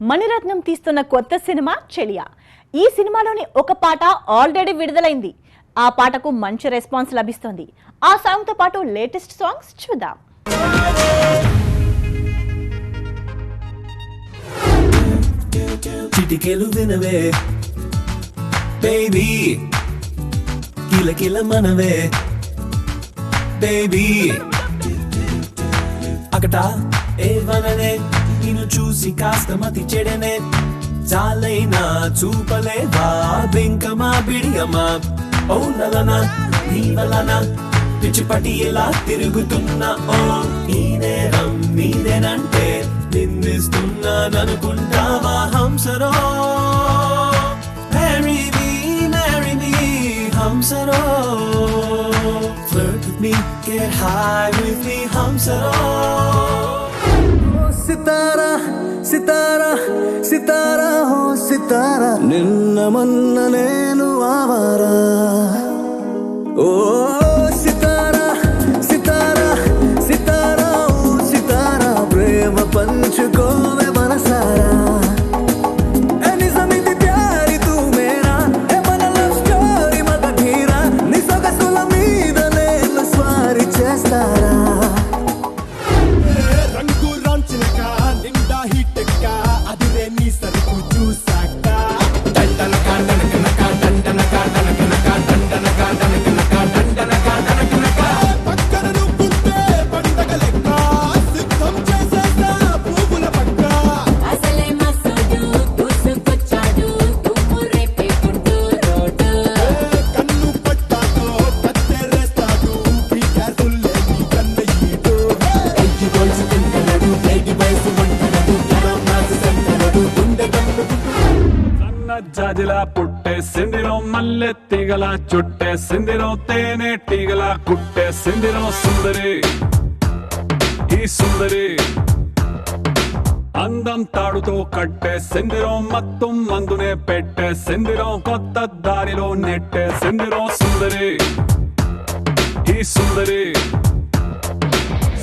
మణిరత్నం తీస్తున్న కొత్త సినిమా చెలియా. ఈ సినిమాలోని ఒక పాట ఆల్రెడీ విడుదలైంది. ఆ పాటకు మంచి రెస్పాన్స్ లభిస్తుంది. ఆ సాంగ్ తో పాటు లేటెస్ట్ సాంగ్స్ చూద్దాం. చిటికెలు వినవే బేబీ, కిలకిల మనవే బేబీ, అకట ఏవననే నిన్ను చూసి కాస్త మతి చెడనే, చాలైనా చూపలేవా బెంకమా బిడియమా, ఓ నలనా నీ వలన పిచ్చిపటి ఎలా తిరుగుతున్నా, ఓ ఈ నేరం నీదేనంటే నిందిస్తున్నాననుకుంటావా హంసరో, marry me హంసరో, flirt with me, get high with me హంసరో. సితారా సితారా సితారా హో సితారా, నిన్న మొన్న నేను ఆవారా, ఓ సితారా సితారా సితారా ఓ సితారా, ప్రేమ పంచుకోవే మనసారా, నిజమిది ప్యారి తూ మేరా, మన లవ్ స్టోరీ మగ ధీరా, నీ సొగసుల మీద నేను స్వారీ చేస్తారా. జాజిలా పుట్టే సిందిరో మల్లె తీగల చుట్టే సిందిరో తేనె తీగల కుట్టే సిందిరో సుందరి ఈ సుందరి, అందం తాడుతో కట్టే సిందిరో మత్తు మందునే పెట్టే సిందిరో, కొత్త దారిలో నెట్టే సిందిరో సుందరి ఈ సుందరి,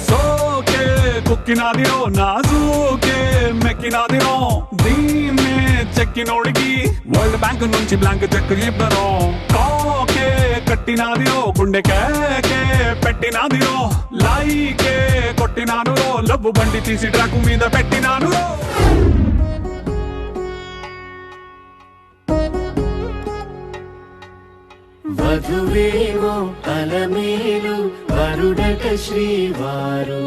సోకే కుక్కినాదిరో నాజూకే మెక్కినాదిరో, దీన్నే చెక్కినోడికి వరల్డ్ బ్యాంక్ నుంచి బ్లాంక్ చెక్ ఇవ్వను, కాకే కట్టినాదిరో గుండెకే పెట్టినాదిరో, లైకే కొట్టినాను, లవ్వు బండి తీసి ట్రాకు మీద పెట్టినాను. వధువేవో అలమేలు వరుడట శ్రీవారు,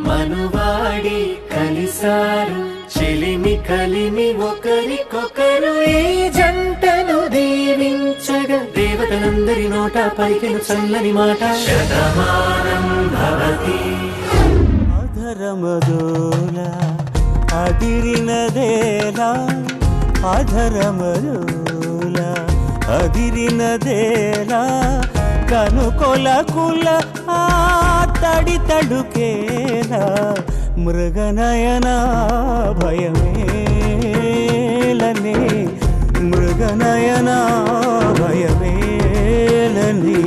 మనువాడి కలిసారు చెలిమి కలిమి ఒకరికొకరు, ఈ జంటను దీవించగా దేవతలందరి నోట పలికిన చల్లని మాట, శతమానం భవతి. అధరమదోల అదిరినదేలా, అధరమదోల అదిరినదేలా, కనుకొల కుల ఆ తడి తడుకేలా, మృగనయన భయమేలని, మృగనయన భయమేలని.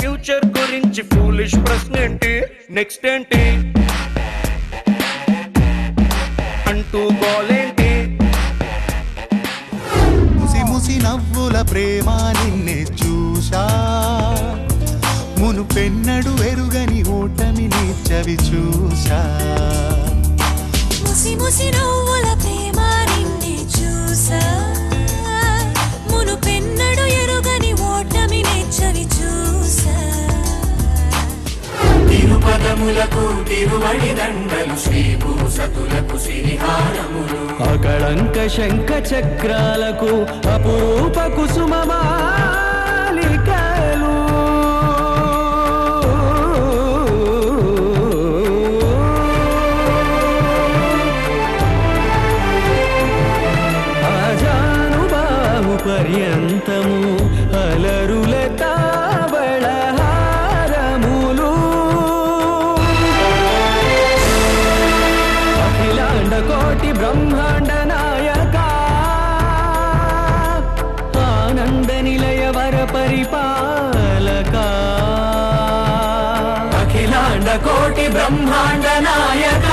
ఫ్యూచర్ గురించి ఫూలిష్ ప్రశ్న ఏంటి, నెక్స్ట్ ఏంటి అంటూ గోలేంటి, ముసి ముసి నవ్వుల ప్రేమ నిన్నే చూసా, మును పెన్నడు ఎరుగని ఓటమిని చవి చూసా, ముసి ముసి నవ్వుల ప్రేమ నిన్నే చూసా, మును పెన్నడు ఎరుగని ఓటమిని చవి చూసా, తిరుపదములకు తిరువడి దండలు శ్రీభూసతులకు శ్రీహారములు, అకళంక శంఖ చక్రాలకు అపురూప కుసుమమాలికలు, ఆజానుబాహు పర్యంతము అలరుల తావళ హారములు, నిలయ వర పరిపాలక అఖిలాండ కోటి బ్రహ్మాండ నాయక